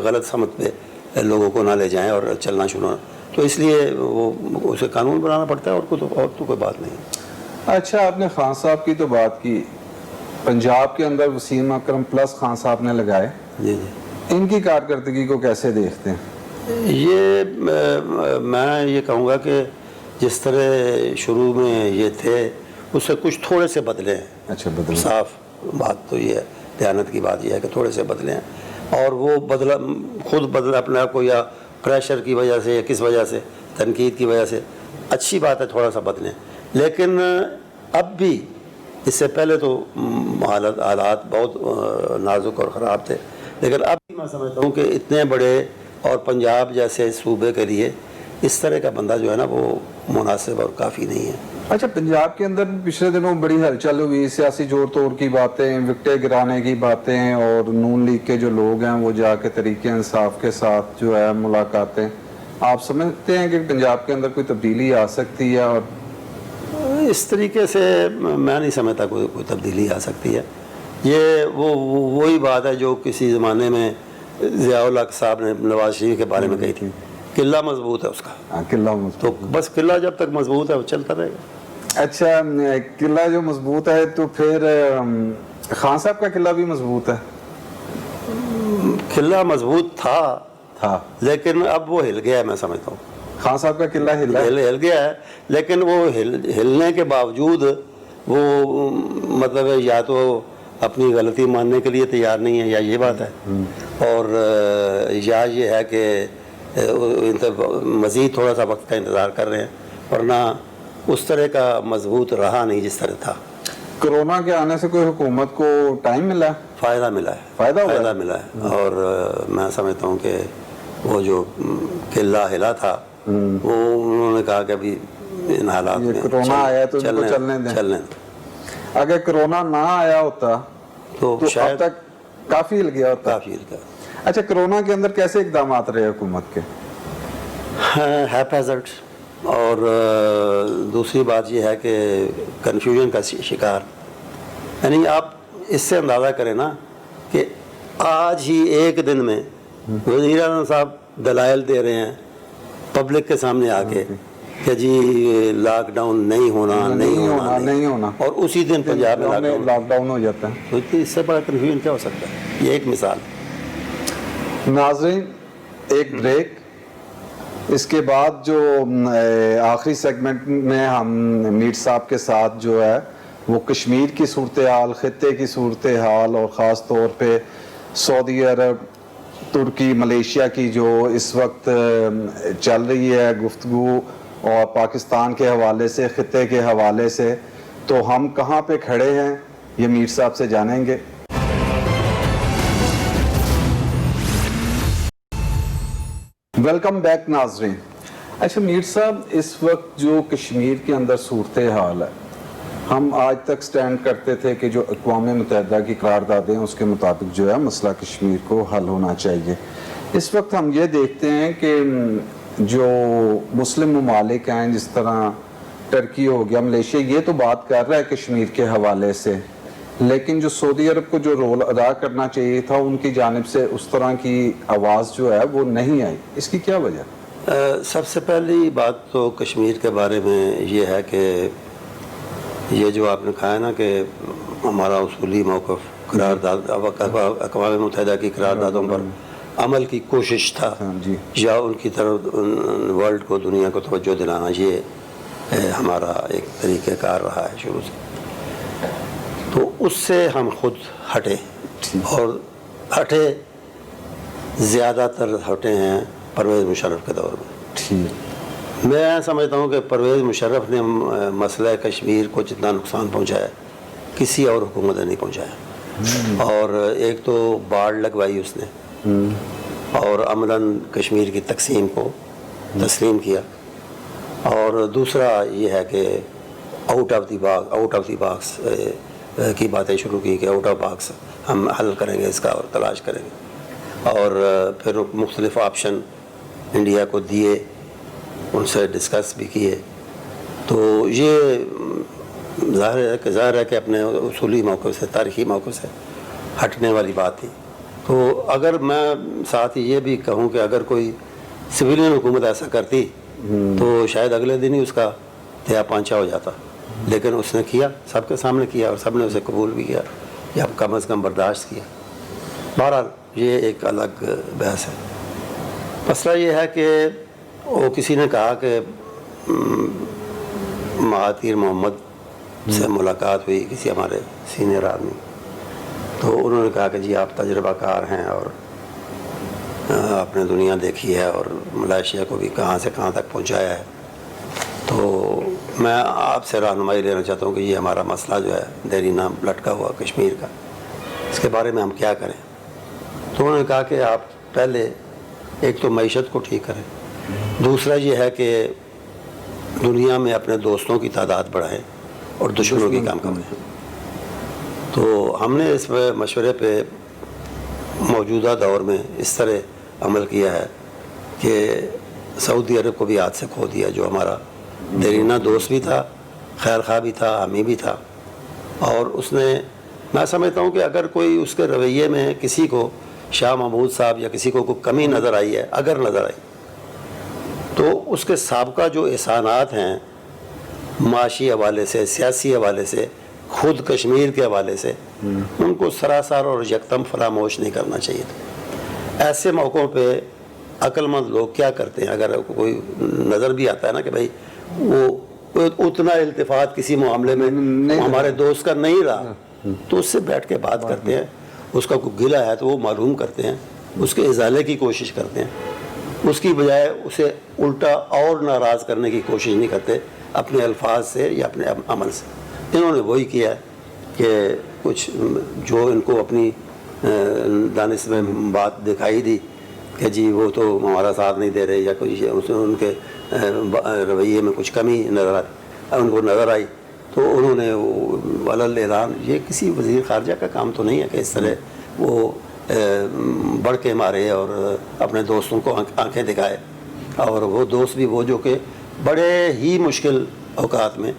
غلط سمت پہ لوگوں کو نہ لے جائیں اور چلنا شروع. تو اس لیے وہ اسے قانون بنانا پڑتا ہے, اور تو کوئی بات نہیں. اچھا, آپ نے خان صاحب کی تو بات کی, پنجاب کے اندر وسیم اکرم پلس خان صاحب نے لگائے, جی جی, ان کی کارکردگی کو کیسے دیکھتے ہیں؟ یہ میں یہ کہوں گا کہ جس طرح شروع میں یہ تھے اس سے کچھ تھوڑے سے بدلے ہیں. اچھا, بدلے. صاف بات تو یہ ہے, دیانت کی بات یہ ہے کہ تھوڑے سے بدلے ہیں, اور وہ خود بدلا اپنے آپ کو, یا پریشر کی وجہ سے یا کس وجہ سے, تنقید کی وجہ سے. اچھی بات ہے تھوڑا سا بدلیں, لیکن اب بھی اس سے پہلے تو حالات بہت نازک اور خراب تھے, لیکن اب بھی میں سمجھتا ہوں کہ اتنے بڑے اور پنجاب جیسے صوبے کے لیے اس طرح کا بندہ جو ہے نا وہ مناسب اور کافی نہیں ہے. اچھا, پنجاب کے اندر پچھلے دنوں بڑی ہلچل ہوئی, سیاسی جوڑ توڑ کی باتیں, وکٹیں گرانے کی باتیں, اور نون لیگ کے جو لوگ ہیں وہ جا کے تحریک انصاف کے ساتھ جو ہے ملاقاتیں. آپ سمجھتے ہیں کہ پنجاب کے اندر کوئی تبدیلی آ سکتی ہے؟ اور اس طریقے سے میں نہیں سمجھتا کوئی تبدیلی آ سکتی ہے. یہ وہی بات ہے جو کسی زمانے میں ضیاء الحق صاحب نے نواز شریف کے بارے میں کہی تھی, قلعہ مضبوط ہے اس کا. قلعہ مضبوط, تو بس قلعہ جب تک مضبوط ہے وہ چلتا رہے گا. اچھا, قلعہ جو مضبوط ہے تو پھر خان صاحب کا قلعہ بھی مضبوط ہے؟ قلعہ مضبوط تھا, لیکن اب وہ ہل گیا ہے. میں سمجھتا ہوں خان صاحب کا قلعہ ہل گیا ہے, لیکن وہ ہلنے کے باوجود وہ مطلب ہے یا تو اپنی غلطی ماننے کے لیے تیار نہیں ہے، یا یہ بات ہے، اور یا یہ ہے کہ مزید تھوڑا سا وقت کا انتظار کر رہے ہیں، ورنہ اس طرح کا مضبوط رہا نہیں جس طرح تھا۔ کورونا کے آنے سے کوئی حکومت کو ٹائم ملا؟ فائدہ ملا ہے، فائدہ ملا ہے، اور میں سمجھتا ہوں کہ وہ جو قلعہ ہلا تھا وہ انہوں نے کہا کہ ابھی ان حالات میں کرونا آیا تو ان کو چلنے دیں۔ اگر کرونا نہ آیا ہوتا تو شاید اب تک کافی ہل گیا ہوتا۔ اچھا، کرونا کے اندر کیسے اقدامات رہے حکومت کے؟ ہیپیزٹ، اور دوسری بات یہ ہے کہ کنفیوژن کا شکار، یعنی آپ اس سے اندازہ کریں نا کہ آج ہی ایک دن میں وزیر اعظم صاحب دلائل دے رہے ہیں پبلک کے سامنے آ کے کہ جی لاک ڈاؤن نہیں ہونا، اور اسی دن پنجاب میں لاک ڈاؤن ہو جاتا ہے۔ تو اس سے بڑا کنفیوژن کیا ہو سکتا ہے؟ یہ ایک مثال۔ ناظرین، ایک بریک، اس کے بعد جو آخری سیگمنٹ میں ہم میر صاحب کے ساتھ جو ہے وہ کشمیر کی صورتحال، خطے کی صورتحال، اور خاص طور پہ سعودی عرب، ترکی، ملیشیا کی جو اس وقت چل رہی ہے گفتگو، اور پاکستان کے حوالے سے، خطے کے حوالے سے، تو ہم کہاں پہ کھڑے ہیں یہ میر صاحب سے جانیں گے۔ ویلکم بیک ناظرین۔ اچھا میر صاحب، اس وقت جو کشمیر کے اندر صورتحال ہے، ہم آج تک سٹینڈ کرتے تھے کہ جو اقوام متحدہ کی قراردادیں اس کے مطابق جو ہے مسئلہ کشمیر کو حل ہونا چاہیے۔ اس وقت ہم یہ دیکھتے ہیں کہ جو مسلم ممالک ہیں جس طرح ٹرکی ہو گیا، ملیشیا، یہ تو بات کر رہا ہے کشمیر کے حوالے سے، لیکن جو سعودی عرب کو جو رول ادا کرنا چاہیے تھا ان کی جانب سے اس طرح کی آواز جو ہے وہ نہیں آئی، اس کی کیا وجہ؟ سب سے پہلی بات تو کشمیر کے بارے میں یہ ہے کہ یہ جو آپ نے کہا ہے نا کہ ہمارا اصولی موقف قرارداد اقوام متحدہ کی قراردادوں پر عمل کی کوشش تھا، یا ان کی طرف ورلڈ کو، دنیا کو توجہ دلانا، یہ ہمارا ایک طریقہ کار رہا ہے شروع سے۔ تو اس سے ہم خود ہٹے، اور ہٹے زیادہ تر ہٹے ہیں پرویز مشرف کے دور میں۔ میں سمجھتا ہوں کہ پرویز مشرف نے مسئلہ کشمیر کو جتنا نقصان پہنچایا کسی اور حکومت نے نہیں پہنچایا، اور ایک تو باڑ لگوائی اس نے، اور عملاً کشمیر کی تقسیم کو تسلیم کیا، اور دوسرا یہ ہے کہ آؤٹ آف دی باکس کی باتیں شروع کی کہ آؤٹ آف باکس ہم حل کریں گے اس کا اور تلاش کریں گے، اور پھر مختلف آپشن انڈیا کو دیے، ان سے ڈسکس بھی کیے۔ تو یہ ظاہر ہے کہ اپنے اصولی موقف سے، تاریخی موقف سے ہٹنے والی بات تھی۔ تو اگر میں ساتھ یہ بھی کہوں کہ اگر کوئی سویلین حکومت ایسا کرتی تو شاید اگلے دن ہی اس کا تیا پانچا ہو جاتا، لیکن اس نے کیا، سب کے سامنے کیا، اور سب نے اسے قبول بھی کیا، یا کم از کم برداشت کیا۔ بہرحال یہ ایک الگ بحث ہے۔ مسئلہ یہ ہے کہ وہ کسی نے کہا کہ مہاتیر محمد سے ملاقات ہوئی کسی ہمارے سینئر آدمی، تو انہوں نے کہا کہ جی آپ تجربہ کار ہیں اور آپ نے دنیا دیکھی ہے اور ملائیشیا کو بھی کہاں سے کہاں تک پہنچایا ہے، تو میں آپ سے رہنمائی لینا چاہتا ہوں کہ یہ ہمارا مسئلہ جو ہے دیرینہ لٹکا ہوا کشمیر کا، اس کے بارے میں ہم کیا کریں۔ تو انہوں نے کہا کہ آپ پہلے ایک تو معیشت کو ٹھیک کریں، دوسرا یہ ہے کہ دنیا میں اپنے دوستوں کی تعداد بڑھائیں اور دشمنوں کی کم کریں۔ تو ہم نے اس مشورے پہ موجودہ دور میں اس طرح عمل کیا ہے کہ سعودی عرب کو بھی ہاتھ سے کھو دیا، جو ہمارا دیرینہ دوست بھی تھا، خیر خواہ بھی تھا، حامی بھی تھا، اور اس نے، میں سمجھتا ہوں کہ اگر کوئی اس کے رویے میں کسی کو شاہ محمود صاحب یا کسی کو کوئی کمی نظر آئی ہے، اگر نظر آئی، تو اس کے سابقہ جو احسانات ہیں معاشی حوالے سے، سیاسی حوالے سے، خود کشمیر کے حوالے سے، ان کو سراسر اور یکدم فراموش نہیں کرنا چاہیے تھا۔ ایسے موقعوں پہ عقل مند لوگ کیا کرتے ہیں، اگر کوئی نظر بھی آتا ہے نا کہ بھائی وہ اتنا التفات کسی معاملے میں ہمارے دوست کا نہیں رہا تو اس سے بیٹھ کے بات کرتے ہیں, اس کا کوئی گلہ ہے تو وہ معلوم کرتے ہیں, اس کے ازالے کی کوشش کرتے ہیں, اس کی بجائے اسے الٹا اور ناراض کرنے کی کوشش نہیں کرتے اپنے الفاظ سے یا اپنے عمل سے. انہوں نے وہی کیا ہے کہ کچھ جو ان کو اپنی دانش میں بات دکھائی دی کہ جی وہ تو ہمارا ساتھ نہیں دے رہے یا کوئی ان کے رویے میں کچھ کمی ان کو نظر آئی تو انہوں نے علل اعلان, یہ کسی وزیر خارجہ کا کام تو نہیں ہے کہ اس طرح وہ بڑھ کے مارے اور اپنے دوستوں کو آنکھیں دکھائے, اور وہ دوست بھی وہ جو کہ بڑے ہی مشکل اوقات میں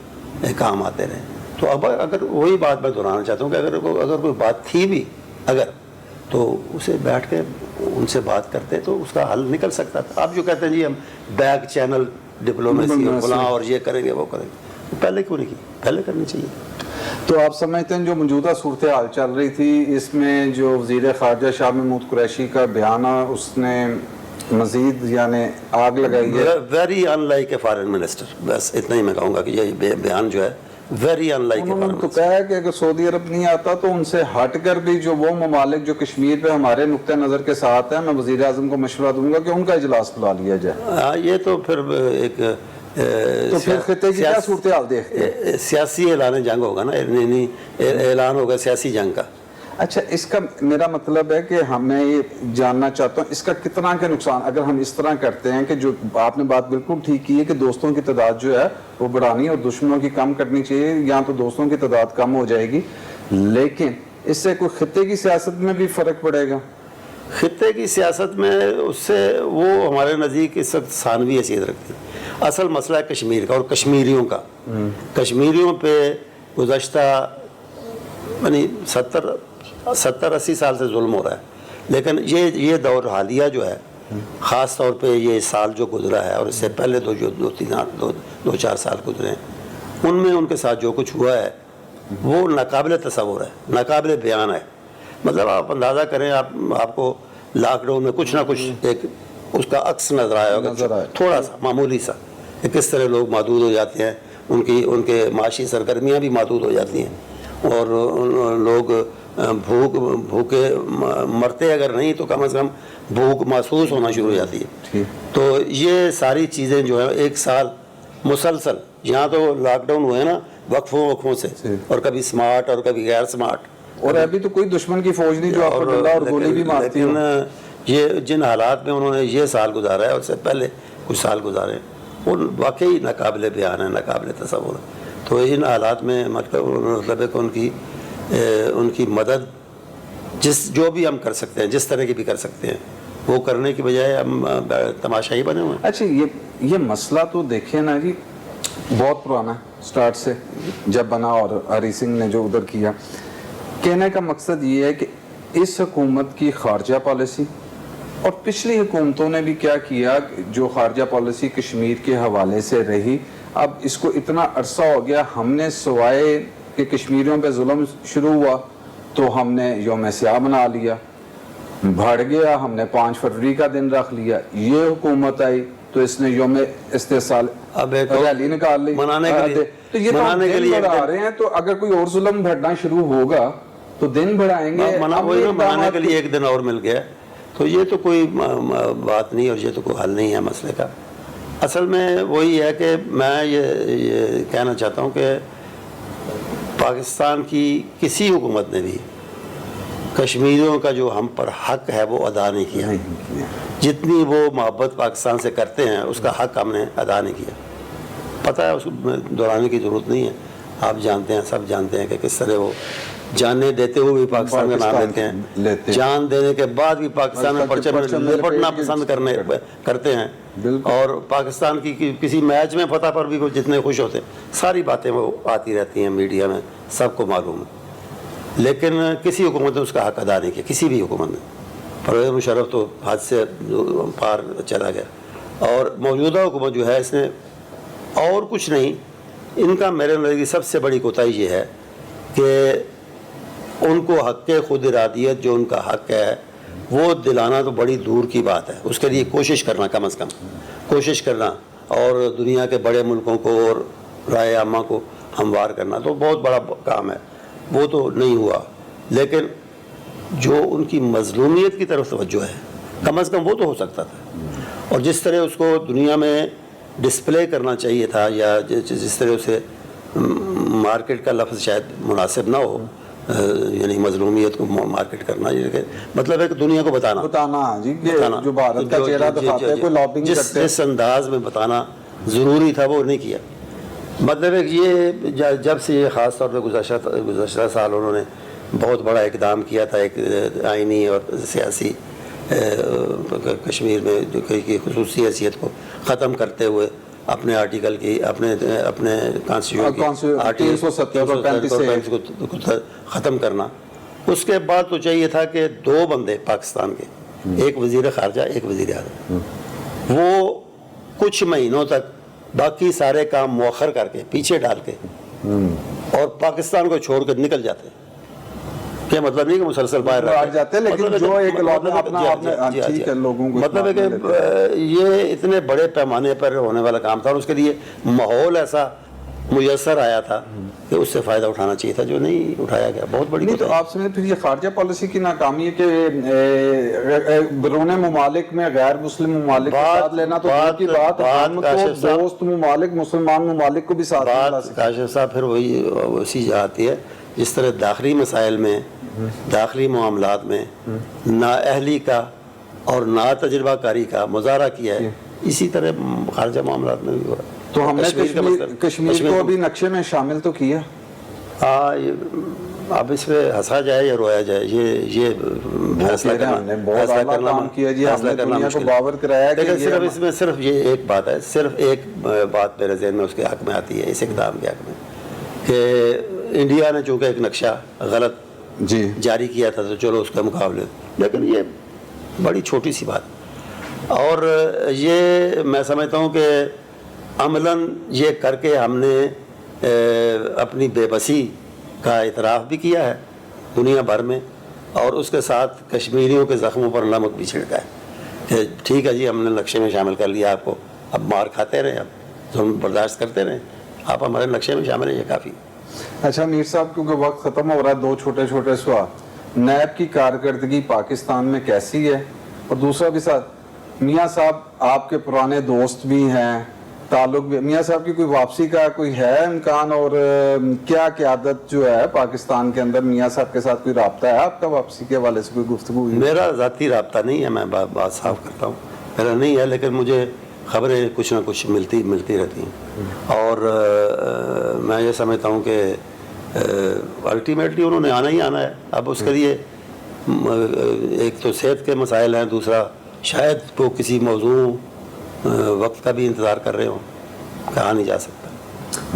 کام آتے رہے. تو اب اگر وہی بات میں دہرانا چاہتا ہوں کہ اگر کوئی بات تھی بھی اگر تو اسے بیٹھ کے ان سے بات کرتے تو اس کا حل نکل سکتا تھا. آپ جو کہتے ہیں جی ہم بیک چینل ڈپلومیسی فلاں اور یہ کریں گے وہ کریں گے, پہلے کیوں نہیں کی, پہلے کرنی چاہیے. تو آپ سمجھتے ہیں جو موجودہ صورتحال چل رہی تھی اس میں جو وزیر خارجہ شاہ محمود قریشی کا بیان اس نے مزید یعنی آگ لگائی ہے؟ Very in like a foreign minister, بس اتنا ہی میں کہوں گا کہ یہ بیان جو ہے very in like a foreign minister. تو کہا ہے کہ اگر سعودی عرب نہیں آتا تو ان سے ہٹ کر بھی جو وہ ممالک جو کشمیر پہ ہمارے نقطہ نظر کے ساتھ ہیں, میں وزیر اعظم کو مشورہ دوں گا کہ ان کا اجلاس بلا لیا جائے. یہ تو پھر ایک تو پھر خطے کی کیا صورتحال دیکھتے ہیں؟ سیاسی اعلان جنگ ہوگا نا, اعلان ہوگا سیاسی جنگ کا. اچھا, اس کا میرا مطلب ہے کہ ہمیں یہ جاننا چاہتا ہوں اس کا کتنا کے نقصان اگر ہم اس طرح کرتے ہیں کہ جو آپ نے بات بالکل ٹھیک کی ہے کہ دوستوں کی تعداد جو ہے وہ بڑھانی اور دشمنوں کی کم کرنی چاہیے, یا تو دوستوں کی تعداد کم ہو جائے گی, لیکن اس سے کوئی خطے کی سیاست میں بھی فرق پڑے گا. خطے کی سیاست میں اس سے وہ ہمارے نزدیک اس وقت ثانوی حیثیت رکھتی ہے. اصل مسئلہ ہے کشمیر کا اور کشمیریوں کا. کشمیریوں پہ گزشتہ یعنی 70-80 سال سے ظلم ہو رہا ہے, لیکن یہ دور حالیہ جو ہے خاص طور پہ یہ سال جو گزرا ہے اور اس سے پہلے دو چار سال گزرے ہیں ان میں ان کے ساتھ جو کچھ ہوا ہے وہ ناقابل تصور ہے, ناقابل بیان ہے. مطلب آپ اندازہ کریں, آپ کو لاک ڈاؤن میں کچھ نہ کچھ ایک اس کا عکس نظر آیا ہوگا, تھوڑا سا معمولی سا, کہ کس طرح لوگ محدود ہو جاتے ہیں, ان کے معاشی سرگرمیاں بھی محدود ہو جاتی ہیں اور لوگ بھوکے مرتے اگر نہیں تو کم از کم بھوک محسوس ہونا شروع ہو جاتی ہے. تو یہ ساری چیزیں جو ہیں ایک سال مسلسل, یہاں تو لاک ڈاؤن ہوئے نا وقفوں سے, اور کبھی سمارٹ اور کبھی غیر سمارٹ, اور ابھی تو کوئی دشمن کی فوج نہیں جو آپ کو ڈنڈا اور گولی بھی مارتی ہے. یہ جن حالات میں انہوں نے یہ سال گزارا ہے اور اس سے پہلے کچھ سال گزارے وہ واقعی ناقابل بیان ہے, ناقابل تصور ہے. تو ان حالات میں مطلب ہے کہ ان کی مدد جو بھی ہم کر سکتے ہیں, جس طرح کی بھی کر سکتے ہیں, وہ کرنے کی بجائے ہم تماشائی بنے ہوئے ہیں. اچھا, یہ مسئلہ تو دیکھیں نا جی بہت پرانا ہے, سٹارٹ سے جب بنا اور ہری سنگھ نے جو ادھر کیا. کہنے کا مقصد یہ ہے کہ اس حکومت کی خارجہ پالیسی اور پچھلی حکومتوں نے بھی کیا کیا, جو خارجہ پالیسی کشمیر کے حوالے سے رہی, اب اس کو اتنا عرصہ ہو گیا, ہم نے سوائے کہ کشمیریوں پہ ظلم شروع ہوا تو ہم نے یوم سیاہ بنا لیا, بڑھ گیا ہم نے 5 فروری کا دن رکھ لیا. یہ حکومت آئی تو اس نے یوم استحصال ریلی نکال لی منانے کے لیے. تو یہ دن بڑھا رہے ہیں, تو اگر کوئی اور ظلم بڑھنا شروع ہوگا تو دن بڑھائیں گے. منانے کے لیے ایک دن اور مل گیا, تو یہ تو کوئی بات نہیں اور یہ تو کوئی حل نہیں ہے مسئلے کا. اصل میں وہی ہے کہ میں یہ کہنا چاہتا ہوں کہ پاکستان کی کسی حکومت نے بھی کشمیریوں کا جو ہم پر حق ہے وہ ادا نہیں کیا. جتنی وہ محبت پاکستان سے کرتے ہیں اس کا حق ہم نے ادا نہیں کیا. پتہ ہے, اس کو دہرانے کی ضرورت نہیں ہے, آپ جانتے ہیں, سب جانتے ہیں کہ کس طرح وہ جانیں دیتے ہوئے بھی پاکستان کا نام لیتے ہیں, جان دینے کے بعد بھی پاکستان میں پرچم لپٹنا پسند کرتے ہیں, اور پاکستان کی کسی میچ میں فتح پر بھی جتنے خوش ہوتے ہیں. ساری باتیں وہ آتی رہتی ہیں میڈیا میں, سب کو معلوم ہے. لیکن کسی حکومت نے اس کا حق ادا نہیں کیا, کسی بھی حکومت نے. پرویز مشرف تو حد سے پار چلا گیا, اور موجودہ حکومت جو ہے اس نے اور کچھ نہیں, ان کا میرے نظر سب سے بڑی کوتاہی یہ ہے کہ ان کو حق خود ارادیت جو ان کا حق ہے وہ دلانا تو بڑی دور کی بات ہے. اس کے لیے کوشش کرنا, کم از کم کوشش کرنا, اور دنیا کے بڑے ملکوں کو اور رائے عامہ کو ہموار کرنا تو بہت بڑا کام ہے، وہ تو نہیں ہوا، لیکن جو ان کی مظلومیت کی طرف توجہ ہے کم از کم وہ تو ہو سکتا تھا، اور جس طرح اس کو دنیا میں ڈسپلے کرنا چاہیے تھا، یا جس طرح اسے مارکیٹ کا لفظ شاید مناسب نہ ہو، یعنی مظلومیت کو مارکیٹ کرنا، مطلب ہے کہ دنیا کو بتانا جی جو بھارت کا چہرہ دکھاتے ہیں، کوئی لابنگ کرتے ہیں، جس انداز میں بتانا ضروری تھا وہ نہیں کیا۔ مطلب ہے کہ یہ جب سے یہ خاص طور پہ گزشتہ سال انہوں نے بہت بڑا اقدام کیا تھا، ایک آئینی اور سیاسی کشمیر میں جو کی خصوصی حیثیت کو ختم کرتے ہوئے اپنے آرٹیکل کی اپنے کانسٹیٹیوشن کی 370 کو ختم کرنا، اس کے بعد تو چاہیے تھا کہ 2 بندے پاکستان کے، ایک وزیر خارجہ ایک وزیر اعظم، وہ کچھ مہینوں تک باقی سارے کام مؤخر کر کے پیچھے ڈال کے اور پاکستان کو چھوڑ کر نکل جاتے ہیں۔ کیا مطلب نہیں کہ مسلسل باہر جاتے، لیکن جو ایک مطلب ہے کہ یہ اتنے بڑے پیمانے پر ہونے والا کام تھا، اور اس کے لیے ماحول ایسا میسر آیا تھا کہ اس سے فائدہ اٹھانا چاہیے تھا، جو نہیں اٹھایا گیا، بہت بڑی نہیں۔ تو آپ سمجھیں پھر یہ خارجہ پالیسی کی ناکامی ہے کہ بیرون ممالک میں غیر مسلم ممالک کو ساتھ لینا تو دور کی بات، ہم تو دوست ممالک مسلمان ممالک کو بھی ساتھ لا سکتے ہیں۔ کاشف صاحب پھر وہی اسی آتی ہے، جس طرح داخلی مسائل میں، داخلی معاملات میں نااہلی کا اور نا تجربہ کاری کا مظاہرہ کیا ہے، اسی طرح خارجہ معاملات میں بھی ہوا۔ تو ہم نے کشمیر کو بھی نقشے میں شامل تو کیا۔ اب اس پہ ہنسا جائے یا رویا جائے، یہ فیصلہ کرنا لیکن صرف اس میں صرف یہ ایک بات ہے، صرف ایک بات میرے ذہن میں اس کے حق میں آتی ہے، اس اقدام کے حق میں، کہ انڈیا نے چونکہ ایک نقشہ غلط جاری کیا تھا تو چلو اس کے مقابلے، لیکن یہ بڑی چھوٹی سی بات، اور یہ میں سمجھتا ہوں کہ عملاً یہ کر کے ہم نے اپنی بے بسی کا اعتراف بھی کیا ہے دنیا بھر میں، اور اس کے ساتھ کشمیریوں کے زخموں پر نمک بھی چھڑکا ہے کہ ٹھیک ہے جی ہم نے نقشے میں شامل کر لیا آپ کو، اب مار کھاتے رہیں، اب ہم برداشت کرتے رہیں، آپ ہمارے نقشے میں شامل ہیں، یہ کافی۔ اچھا میر صاحب، کیونکہ وقت ختم ہو رہا ہے، 2 چھوٹے سوال۔ نیب کی کارکردگی پاکستان میں کیسی ہے؟ اور دوسرا بھی ساتھ، میاں صاحب آپ کے پرانے دوست بھی ہیں، تعلق بھی، میاں صاحب کی کوئی واپسی کا کوئی ہے امکان، اور کیا قیادت جو ہے پاکستان کے اندر، میاں صاحب کے ساتھ کوئی رابطہ ہے آپ کا واپسی کے حوالے سے، کوئی گفتگو ہوئی؟ میرا ذاتی رابطہ نہیں ہے، میں بات صاف کرتا ہوں، میرا نہیں ہے، لیکن مجھے خبریں کچھ نہ کچھ ملتی رہتی ہیں، اور میں یہ سمجھتا ہوں کہ الٹیمیٹلی انہوں نے آنا ہی آنا ہے۔ اب اس کے لیے ایک تو صحت کے مسائل ہیں، دوسرا شاید وہ کسی موضوع وقت کا بھی انتظار کر رہے ہوں، کہا نہیں جا سکتا۔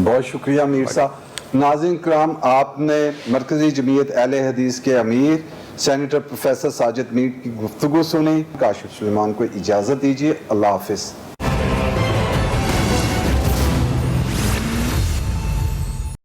بہت شکریہ میر صاحب۔ ناظرین کرام، آپ نے مرکزی جمعیت اہل حدیث کے امیر سینیٹر پروفیسر ساجد میر کی گفتگو سنی۔ کاشف سلیمان کو اجازت دیجیے، اللہ حافظ۔